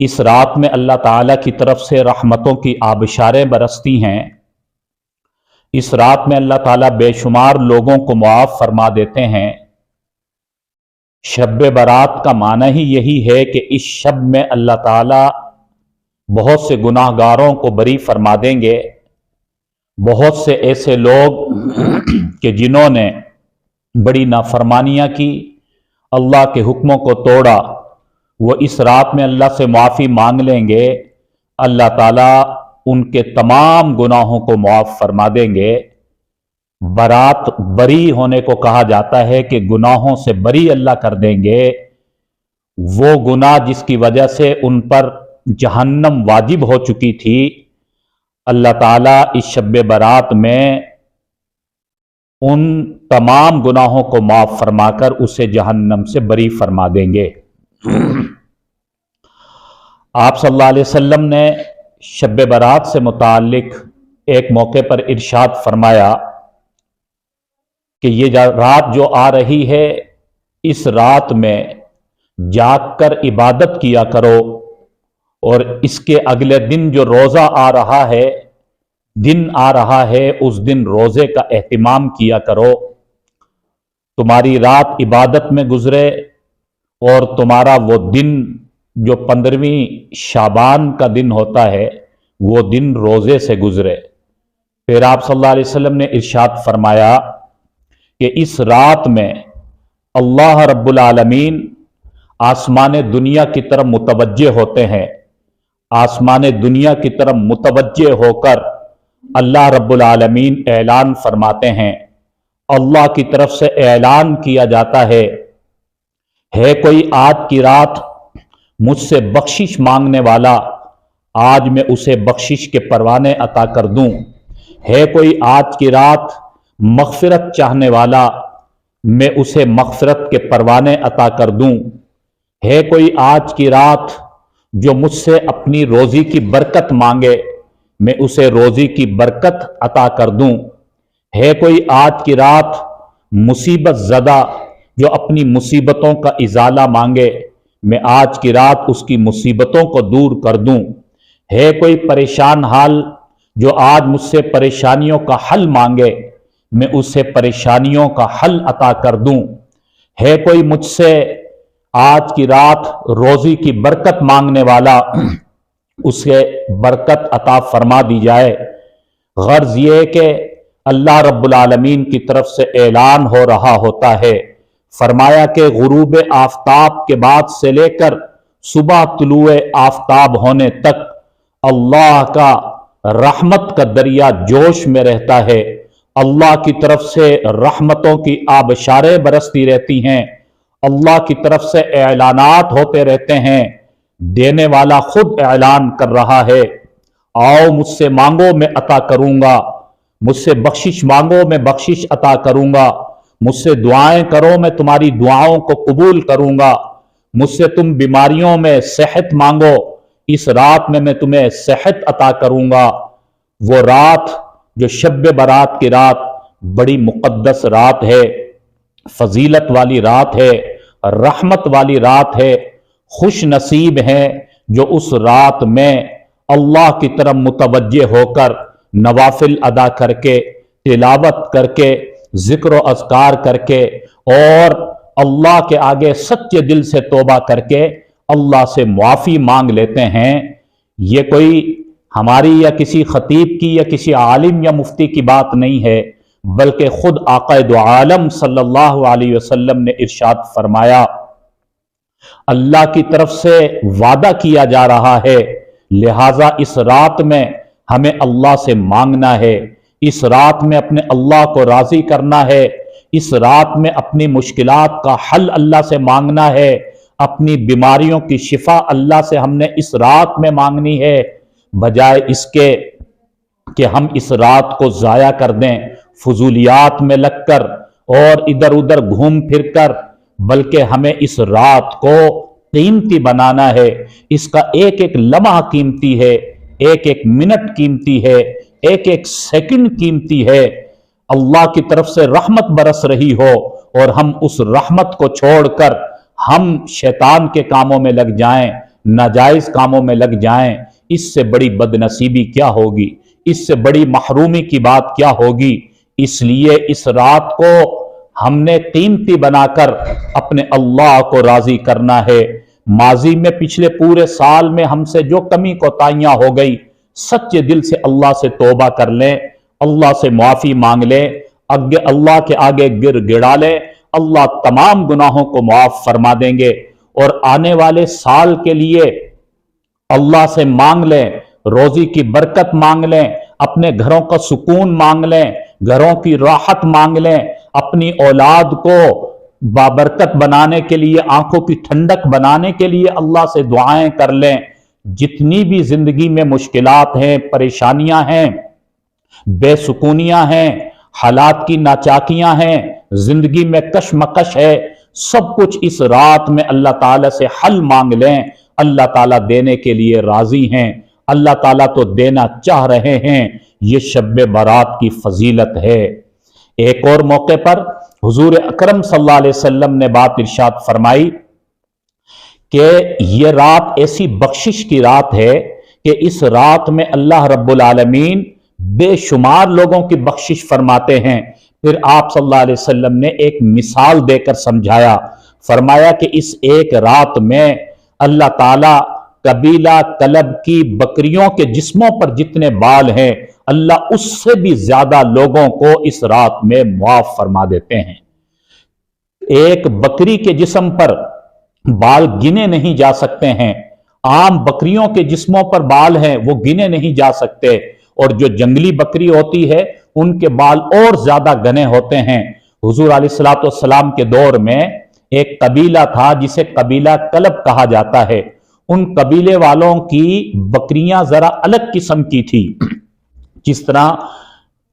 اس رات میں اللہ تعالیٰ کی طرف سے رحمتوں کی آبشاریں برستی ہیں۔ اس رات میں اللہ تعالیٰ بے شمار لوگوں کو معاف فرما دیتے ہیں۔ شب برات کا معنی ہی یہی ہے کہ اس شب میں اللہ تعالیٰ بہت سے گناہ گاروں کو بری فرما دیں گے۔ بہت سے ایسے لوگ کہ جنہوں نے بڑی نافرمانیاں کی، اللہ کے حکموں کو توڑا، وہ اس رات میں اللہ سے معافی مانگ لیں گے۔ اللہ تعالیٰ ان کے تمام گناہوں کو معاف فرما دیں گے۔ برات بری ہونے کو کہا جاتا ہے کہ گناہوں سے بری اللہ کر دیں گے۔ وہ گناہ جس کی وجہ سے ان پر جہنم واجب ہو چکی تھی، اللہ تعالیٰ اس شب برات میں ان تمام گناہوں کو معاف فرما کر اسے جہنم سے بری فرما دیں گے۔ آپ صلی اللہ علیہ وسلم نے شب برات سے متعلق ایک موقع پر ارشاد فرمایا کہ یہ رات جو آ رہی ہے، اس رات میں جاگ کر عبادت کیا کرو، اور اس کے اگلے دن جو روزہ آ رہا ہے، دن آ رہا ہے، اس دن روزے کا اہتمام کیا کرو۔ تمہاری رات عبادت میں گزرے اور تمہارا وہ دن جو 15ویں شعبان کا دن ہوتا ہے، وہ دن روزے سے گزرے۔ پھر آپ صلی اللہ علیہ وسلم نے ارشاد فرمایا کہ اس رات میں اللہ رب العالمین آسمان دنیا کی طرف متوجہ ہوتے ہیں۔ آسمان دنیا کی طرف متوجہ ہو کر اللہ رب العالمین اعلان فرماتے ہیں۔ اللہ کی طرف سے اعلان کیا جاتا ہے کوئی آج کی رات مجھ سے بخشش مانگنے والا، آج میں اسے بخشش کے پروانے عطا کر دوں۔ ہے کوئی آج کی رات مغفرت چاہنے والا، میں اسے مغفرت کے پروانے عطا کر دوں۔ ہے کوئی آج کی رات جو مجھ سے اپنی روزی کی برکت مانگے، میں اسے روزی کی برکت عطا کر دوں۔ ہے کوئی آج کی رات مصیبت زدہ جو اپنی مصیبتوں کا ازالہ مانگے، میں آج کی رات اس کی مصیبتوں کو دور کر دوں۔ ہے کوئی پریشان حال جو آج مجھ سے پریشانیوں کا حل مانگے، میں اسے پریشانیوں کا حل عطا کر دوں۔ ہے کوئی مجھ سے آج کی رات روزی کی برکت مانگنے والا، اسے برکت عطا فرما دی جائے۔ غرض یہ کہ اللہ رب العالمین کی طرف سے اعلان ہو رہا ہوتا ہے۔ فرمایا کہ غروب آفتاب کے بعد سے لے کر صبح طلوع آفتاب ہونے تک اللہ کا رحمت کا دریا جوش میں رہتا ہے۔ اللہ کی طرف سے رحمتوں کی آبشاریں برستی رہتی ہیں۔ اللہ کی طرف سے اعلانات ہوتے رہتے ہیں۔ دینے والا خود اعلان کر رہا ہے، آؤ مجھ سے مانگو میں عطا کروں گا، مجھ سے بخشش مانگو میں بخشش عطا کروں گا، مجھ سے دعائیں کرو میں تمہاری دعاؤں کو قبول کروں گا، مجھ سے تم بیماریوں میں صحت مانگو، اس رات میں تمہیں صحت عطا کروں گا۔ وہ رات جو شب برات کی رات بڑی مقدس رات ہے، فضیلت والی رات ہے، رحمت والی رات ہے۔ خوش نصیب ہیں جو اس رات میں اللہ کی طرف متوجہ ہو کر نوافل ادا کر کے، تلاوت کر کے، ذکر و اذکار کر کے، اور اللہ کے آگے سچے دل سے توبہ کر کے اللہ سے معافی مانگ لیتے ہیں۔ یہ کوئی ہماری یا کسی خطیب کی یا کسی عالم یا مفتی کی بات نہیں ہے، بلکہ خود آقا دو عالم صلی اللہ علیہ وسلم نے ارشاد فرمایا، اللہ کی طرف سے وعدہ کیا جا رہا ہے، لہٰذا اس رات میں ہمیں اللہ سے مانگنا ہے، اس رات میں اپنے اللہ کو راضی کرنا ہے، اس رات میں اپنی مشکلات کا حل اللہ سے مانگنا ہے، اپنی بیماریوں کی شفا اللہ سے ہم نے اس رات میں مانگنی ہے، بجائے اس کے کہ ہم اس رات کو ضائع کر دیں فضولیات میں لگ کر اور ادھر ادھر گھوم پھر کر، بلکہ ہمیں اس رات کو قیمتی بنانا ہے۔ اس کا ایک ایک لمحہ قیمتی ہے، ایک ایک منٹ قیمتی ہے، ایک ایک سیکنڈ قیمتی ہے۔ اللہ کی طرف سے رحمت برس رہی ہو اور ہم اس رحمت کو چھوڑ کر ہم شیطان کے کاموں میں لگ جائیں، नाजायज कामों में लग जाएं, इससे बड़ी बदनसीबी क्या होगी, इससे बड़ी महरूमी की बात क्या होगी। इसलिए इस रात को हमने कीमती बनाकर अपने अल्लाह को राजी करना है। माजी में पिछले पूरे साल में हमसे जो कमी कोताहियां हो गई, सच्चे दिल से अल्लाह से तौबा कर लें, अल्लाह से माफी मांग लें, अल्लाह के आगे गिड़ा लें। अल्लाह तमाम गुनाहों को माफ फरमा देंगे और आने वाले साल के लिए अल्लाह से मांग लें, रोजी की बरकत मांग लें, अपने घरों का सुकून मांग लें, घरों की राहत मांग लें, अपनी औलाद को बाबरकत बनाने के लिए, आंखों की ठंडक बनाने के लिए अल्लाह से दुआएं कर लें। जितनी भी जिंदगी में मुश्किलात हैं, परेशानियां हैं, बेसुकूनियां हैं, हालात की नाचाकियां हैं, जिंदगी में कशमकश है, सब कुछ इस रात में अल्लाह ताला से हल मांग लें। अल्लाह ताला देने के लिए राजी हैं, अल्लाह ताला तो देना चाह रहे हैं। ये शब बारात की फजीलत है। एक और मौके पर हुजूर अकरम सल्लल्लाहु अलैहि वसल्लम ने बात इरशाद फरमाई कि ये रात ऐसी बख्शिश की रात है कि इस रात में अल्लाह रब्बुल आलमीन बेशुमार लोगों की बख्शिश फरमाते हैं। फिर आप सल्लल्लाहु अलैहि वसल्लम ने एक मिसाल देकर समझाया, फरमाया कि इस एक रात में अल्लाह ताला कबीला कलब की बकरियों के जिस्मों पर जितने बाल हैं, अल्लाह उससे भी ज्यादा लोगों को इस रात में मुआफ फरमा देते हैं। एक बकरी के जिस्म पर बाल गिने नहीं जा सकते हैं, आम बकरियों के जिस्मों पर बाल हैं वो गिने नहीं जा सकते, और जो जंगली बकरी होती है उनके बाल और ज्यादा घने होते हैं। हुजूर अलैहिस्सलातु वस्सलाम के दौर में एक कबीला था जिसे कबीला कलब कहा जाता है। उन कबीले वालों की बकरियां जरा अलग किस्म की थी। जिस तरह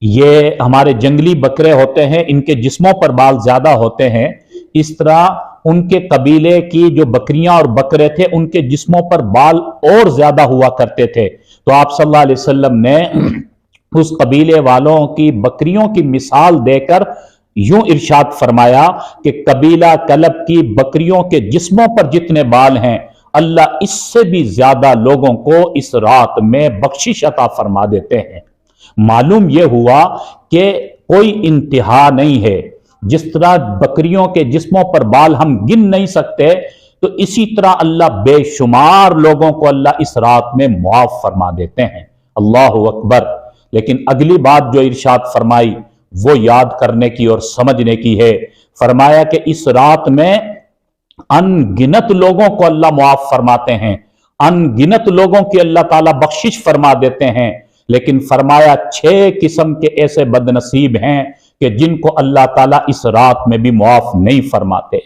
ये हमारे जंगली बकरे होते हैं, इनके जिस्मों पर बाल ज्यादा होते हैं, इस तरह उनके कबीले की जो बकरियां और बकरे थे उनके जिस्मों पर बाल और ज्यादा हुआ करते थे। तो आप सल्लल्लाहु अलैहि वसल्लम ने उस कबीले वालों की बकरियों की मिसाल देकर यूं इरशाद फरमाया कि कबीला कलब की बकरियों के जिस्मों पर जितने बाल हैं, अल्लाह इससे भी ज्यादा लोगों को इस रात में बख्शिश अता फरमा देते हैं। मालूम यह हुआ कि कोई इंतहा नहीं है। जिस तरह बकरियों के जिस्मों पर बाल हम गिन नहीं सकते, तो इसी तरह अल्लाह बेशुमार लोगों को अल्लाह इस रात में मुआफ फरमा देते हैं। अल्लाहु अकबर। लेकिन अगली बात जो इरशाद फरमाई वो याद करने की और समझने की है। फरमाया कि इस रात में अनगिनत लोगों को अल्लाह मुआफ फरमाते हैं, अनगिनत लोगों की अल्लाह ताला बख्शिश फरमा देते हैं। लेकिन फरमाया 6 किस्म के ऐसे बदनसीब हैं कि जिनको अल्लाह ताला इस रात में भी मुआफ नहीं फरमाते।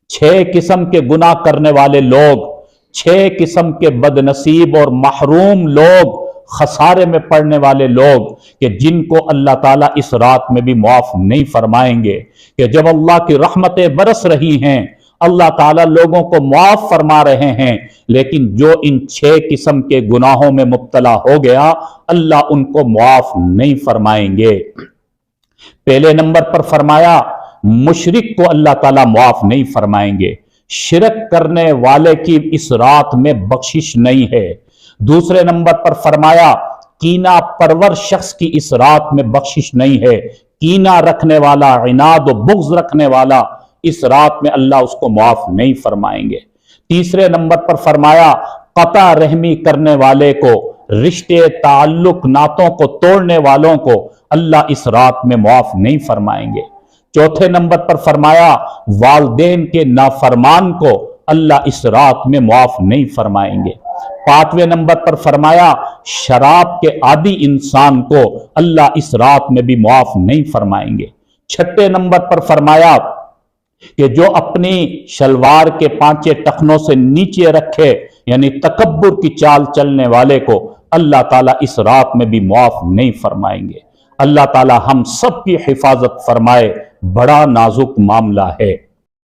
6 किस्म के गुनाह करने वाले लोग, 6 किस्म के बदनसीब और महरूम लोग, खसारे में पड़ने वाले लोग कि जिनको अल्लाह ताला इस रात में भी मुआफ नहीं फरमाएंगे। कि जब अल्लाह की रहमतें बरस रही हैं, अल्लाह ताला लोगों को मुआफ फरमा रहे हैं, लेकिन जो इन 6 किस्म के गुनाहों में मुब्तला हो गया, अल्लाह उनको मुआफ नहीं फरमाएंगे। पहले नंबर पर फरमाया मुशरिक को अल्लाह ताला मुआफ नहीं फरमाएंगे। शिरक करने वाले की इस रात में बख्शिश नहीं है। दूसरे नंबर पर फरमाया कीना परवर शख्स की इस रात में बख्शिश नहीं है। कीना रखने वाला, इनाद और बुग़्ज़ रखने वाला, इस रात में अल्लाह उसको मुआफ नहीं फरमाएंगे। तीसरे नंबर पर फरमाया कता रहमी करने वाले को, रिश्ते ताल्लुक नातों को तोड़ने वालों को अल्लाह इस रात में मुआफ नहीं फरमाएंगे। चौथे नंबर पर फरमाया वालदेन के नाफरमान को अल्लाह इस रात में मुआफ नहीं फरमाएंगे। 5वें नंबर पर फरमाया शराब के आदि इंसान को अल्लाह इस रात में भी मुआफ नहीं फरमाएंगे। 6ठे नंबर पर फरमाया कि जो अपनी शलवार के 5 टखनों से नीचे रखे, यानी तकब्बुर की चाल चलने वाले को अल्लाह ताला इस रात में भी मुआफ नहीं फरमाएंगे। अल्लाह ताला हम सब की हिफाजत फरमाए। बड़ा नाजुक मामला है।